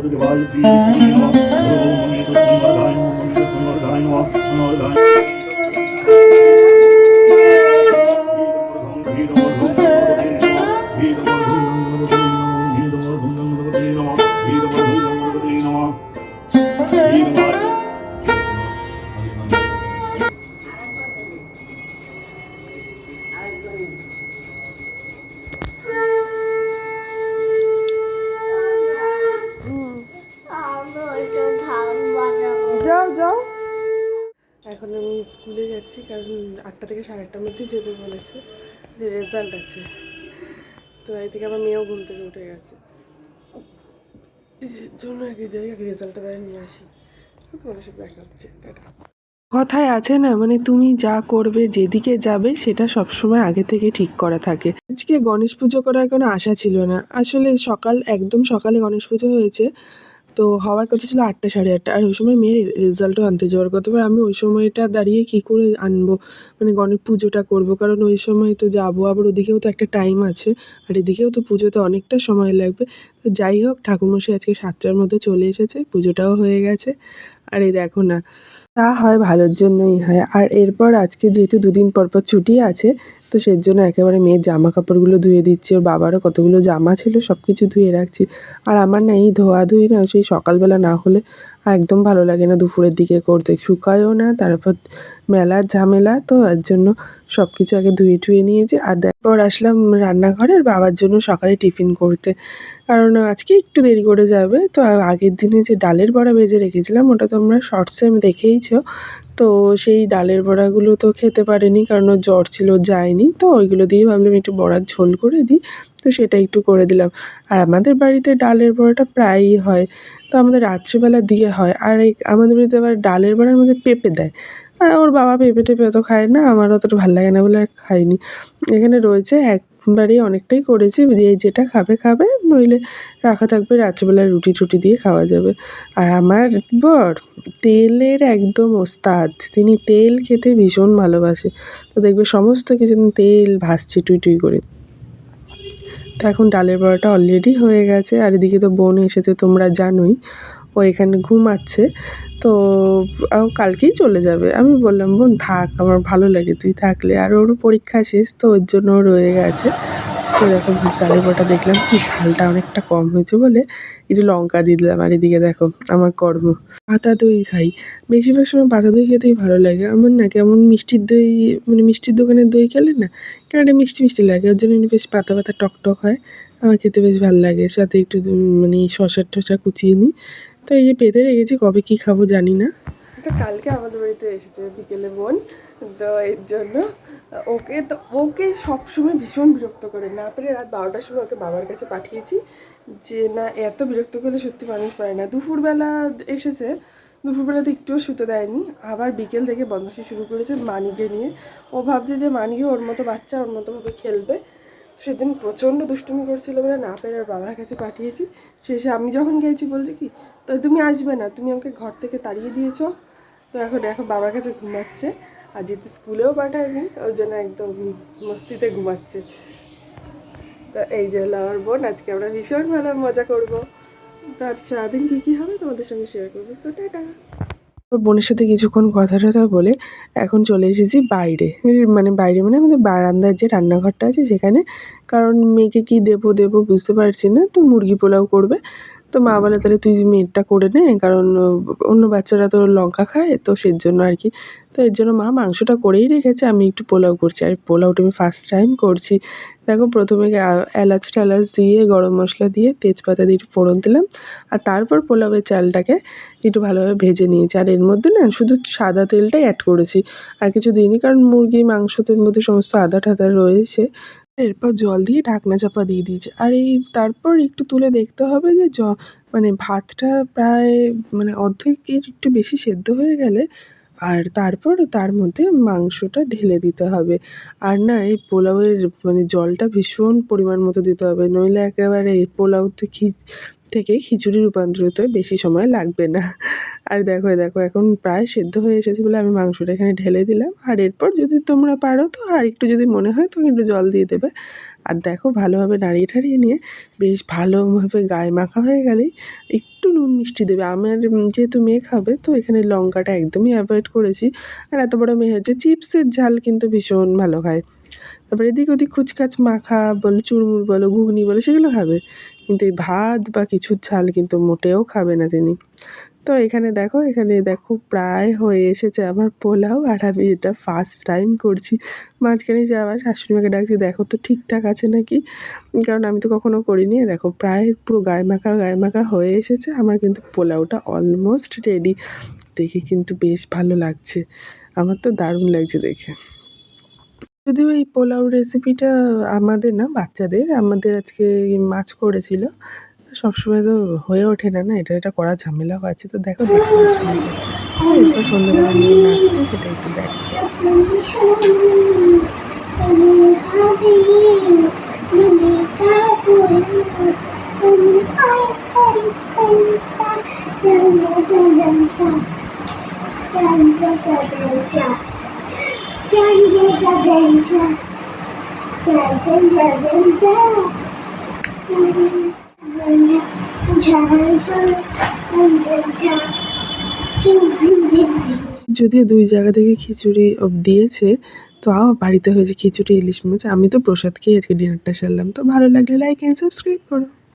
গুরুদেবায় শ্রী বিষ্ণুবে নমঃ। ওম মঙ্গলমঙ্গলদায় নমঃ, মঙ্গলমঙ্গলদায় নমঃ, মঙ্গলদায় যাও যাও। এখন আমি স্কুলে যাচ্ছি, কারণ 8টা থেকে 8:30টার মধ্যেই যেতে বলেছে, যে রেজাল্ট আছে। তো এই থেকে আমার মেয়েও ঘুম থেকে উঠে গেছে, এই জন্য আগে যাই, আগে রেজাল্টটা বাইরে নিয়ে আসি। তোমাদের সাথে দেখা হচ্ছে, টাটা। কথায় আছে না, মানে তুমি যা করবে, যেদিকে যাবে, সেটা সবসময় আগে থেকে ঠিক করা থাকে। আজকে গণেশ পুজো করার কোনো আশা ছিল না আসলে। একদম সকালে গণেশ পুজো হয়েছে, তো হওয়ার কথা ছিল 8টা 8:30, আর ওই সময় মেয়ের রেজাল্টও আনতে যাওয়ার কথা। এবার আমি ওই সময়টা দাঁড়িয়ে কী করে আনবো, মানে গণেশ পুজোটা করবো, কারণ ওই সময় তো যাবো, আবার ওদিকেও তো একটা টাইম আছে, আর এদিকেও তো পুজোতে অনেকটা সময় লাগবে। তো যাই হোক, ঠাকুরমশাই আজকে 7টার মধ্যে চলে এসেছে, পুজোটাও হয়ে গেছে। আর এই দেখো না, তা হয় ভালোর জন্যই হয়। আর এরপর আজকে যেহেতু 2 দিন পর পর ছুটি আছে, তো সেজন্য একেবারে মেয়ের জামা কাপড়গুলো ধুয়ে দিচ্ছি। ওর বাবারও কতগুলো জামা ছিল, সব কিছু ধুয়ে রাখছি। আর আমার না এই ধোয়াধুয়ি না সেই সকালবেলা না হলে একদম ভালো লাগে না, দুপুরের দিকে করতে শুকায়ও না, তারপর মেলার ঝামেলা, তো এর জন্য সব কিছু আগে ধুয়ে টুয়ে নিয়েছি। আর তারপর আসলাম রান্নাঘরে বাবার জন্য সকালে টিফিন করতে, কারণ আজকে একটু দেরি করে যাবে। তো আগের দিনে যে ডালের বড়া ভেজে রেখেছিলাম, ওটা তোমরা শর্টসে দেখেইছো। তো সেই ডালের বড়াগুলো তো খেতে পারেনি, কারণ ওর জ্বর ছিল, যায়নি। তো ওইগুলো দিয়েই ভাবলাম একটু বড়ার ঝোল করে দিই, তো সেটা একটু করে দিলাম। আর আমাদের বাড়িতে ডালের বড়াটা প্রায়ই হয়, তো আমাদের রাত্রিবেলা দিয়ে হয়। আর এই আমাদের বাড়িতে আবার ডালের বড়ার মধ্যে পেঁপে দেয়। ওর বাবা পেঁপে টেপে অত খায় না, আমার অতটা ভাল লাগে না বলে আর খাইনি। এখানে রয়েছে একবারেই অনেকটাই করেছি, দিয়ে যেটা খাবে খাবে, নইলে রাখা থাকবে, রাত্রিবেলা রুটি টুটি দিয়ে খাওয়া যাবে। আর আমার বর তেলের একদম ওস্তাদ, তিনি তেল খেতে ভীষণ ভালোবাসে। তো দেখবে সমস্ত কিছু তেল ভাসছে টুই টুই করে। তো এখন ডালের বড়াটা অলরেডি হয়ে গেছে, আর এদিকে তো বোন এসেছে, তোমরা জানোই, ও এখানে ঘুমাচ্ছে। তো ও কালকেই চলে যাবে। আমি বললাম, বোন থাক, আমার ভালো লাগে তুই থাকলে, আর ওরও পরীক্ষা শেষ, তো ওর জন্য ও রয়ে গেছে। তো দেখো ডালের বড়াটা দেখলাম কি ঝালটা অনেকটা কম হয়েছে বলে একটু লঙ্কা দিয়ে দিলাম। আর এদিকে দেখো আমার কর্ম, পাতা দই খাই। বেশিরভাগ সময় পাতা দই খেতেই ভালো লাগে আমার, না কেমন মিষ্টির দই, মানে মিষ্টির দোকানের দই খেলে না কেমন একটা মিষ্টি মিষ্টি লাগে, ওর জন্য বেশ পাতা পাতা টক টক হয়, আমার খেতে বেশ ভালো লাগে। সাথে একটু মানে শসা টসা কুচিয়ে নিই। তো এই যে পেতে রেখেছি, কবে কী খাবো জানি না। তো কালকে আমাদের বাড়িতে এসেছে বিকেলে বোন, তো এর জন্য ওকে সবসময় ভীষণ বিরক্ত করে, না পেরে রাত 12টার সময় ওকে বাবার কাছে পাঠিয়েছি, যে না এত বিরক্ত করলে সত্যি মানুষ পারে না। দুপুরবেলা এসেছে, দুপুরবেলাতে একটুও শুতে দেয়নি, আবার বিকেল থেকে বদমাশি শুরু করেছে মানিকে নিয়ে। ও ভাবছে যে মানিকে ওর মতো বাচ্চা, ওর মতোভাবে খেলবে। সেদিন প্রচণ্ড দুষ্টুমি করছিল বলে না পেরে আর বাবার কাছে পাঠিয়েছি। শেষে আমি যখন গেছি বলছে কি, তো তুমি আসবে না, তুমি আমাকে ঘর থেকে তাড়িয়ে দিয়েছো। তো এখন বাবার কাছে ঘুমাচ্ছে, আর যেহেতু স্কুলেও পাঠায়নি ওই জন্য একদম মস্তিতে ঘুমাচ্ছে। তো এই যে হলো আমার বোন, আজকে আমরা ভীষণ ভালো মজা করবো। তো আজকে সারাদিন কী কী হবে তোমাদের সঙ্গে শেয়ার করবো, তো টাটা। বোনের সাথে কিছুক্ষণ কথা টথা বলে এখন চলে এসেছি বাইরে, মানে আমাদের বারান্দার যে রান্নাঘরটা আছে সেখানে, কারণ মেয়েকে কি দেবো দেবো বুঝতে পারছি না। তো মুরগি পোলাও করবে, তো মা বলে তাহলে তুই মেয়েরটা করে নে, কারণ অন্য বাচ্চারা তো লঙ্কা খায়, তো সেজন্য আর কি। তো এর জন্য মা মাংসটা করেই রেখেছে, আমি একটু পোলাও করছি। আর পোলাওটা আমি ফার্স্ট টাইম করছি। দেখো প্রথমে এলাচ টেলাচ দিয়ে, গরম মশলা দিয়ে, তেজপাতা দিয়ে একটু ফোড়ন দিলাম, আর তারপর পোলাওয়ের চালটাকে একটু ভালোভাবে ভেজে নিয়েছি। আর এর মধ্যে না শুধু সাদা তেলটাই অ্যাড করেছি, আর কিছু দিইনি, কারণ মুরগি মাংসতের মধ্যে সমস্ত আদা টাদা রয়েছে। এরপর জল দিয়ে ঢাকনা চাপা দিয়ে দিয়েছি। আর এই তারপর একটু তুলে দেখতে হবে যে মানে ভাতটা প্রায় মানে অর্ধেকের একটু বেশি সেদ্ধ হয়ে গেলে, আর তারপর তার মধ্যে মাংসটা ঢেলে দিতে হবে। আর না এই পোলাওয়ের মানে জলটা ভীষণ পরিমাণ মতো দিতে হবে, নইলে একেবারে এই পোলাও থেকে খিচুড়ি রূপান্তরিত হতে বেশি সময় লাগবে না। আর দেখো দেখো এখন প্রায় সেদ্ধ হয়ে এসেছে বলে আমি মাংসটা এখানে ঢেলে দিলাম। আর এরপর যদি তোমরা পারো তো আর একটু যদি মনে হয় তো একটু জল দিয়ে দেবে। আর দেখো ভালোভাবে নাড়িয়ে ঠাড়িয়ে নিয়ে বেশ ভালোভাবে গায়ে মাখা হয়ে গেলেই একটু নুন মিষ্টি দেবে। আমার যেহেতু মেয়ে খাবে তো এখানে লঙ্কাটা একদমই অ্যাভয়েড করেছি। আর এত বড় মেয়ে হচ্ছে, চিপসের ঝাল কিন্তু ভীষণ ভালো খায়। তারপরে এদিক ওদিক কুচকাচ মাখা বলো, চুরমুর বলো, ঘুগনি বলো, সেগুলো খাবে। কিন্তু এই ভাত বা কিছুর ঝাল কিন্তু মোটেও খাবে না তিনি। তো এখানে দেখো প্রায় হয়ে এসেছে আমার পোলাও। আর আমি এটা ফার্স্ট টাইম করছি। মাঝখানে যে আবার শাশুড়ি মাকে ডাকছি, দেখো তো ঠিকঠাক আছে নাকি, কারণ আমি তো কখনো করিনি। দেখো প্রায় পুরো গায়ে মাখা হয়ে এসেছে আমার, কিন্তু পোলাওটা অলমোস্ট রেডি। দেখে কিন্তু বেশ ভালো লাগছে, আমার তো দারুণ লাগছে দেখে। যদিও এই পোলাও রেসিপিটা আমাদের না, বাচ্চাদের, আমাদের আজকে মাছ করেছিল। সবসময় তো হয়ে ওঠে না, না এটা করার ঝামেলাও আছে। তো দেখো দেখতে বেশ সুন্দর। এরপর সন্ধ্যেবেলা মেয়ে নাচছে সেটা একটু দেখো। যদিও 2 জায়গা থেকে খিচুড়ি দিয়েছে, তো বাড়িতে হয়েছে খিচুড়ি ইলিশ মাছ। আমি তো প্রসাদ খেয়ে আজকে ডিনারটা সারলাম। তো ভালো লাগলে লাইক অ্যান্ড সাবস্ক্রাইব করো।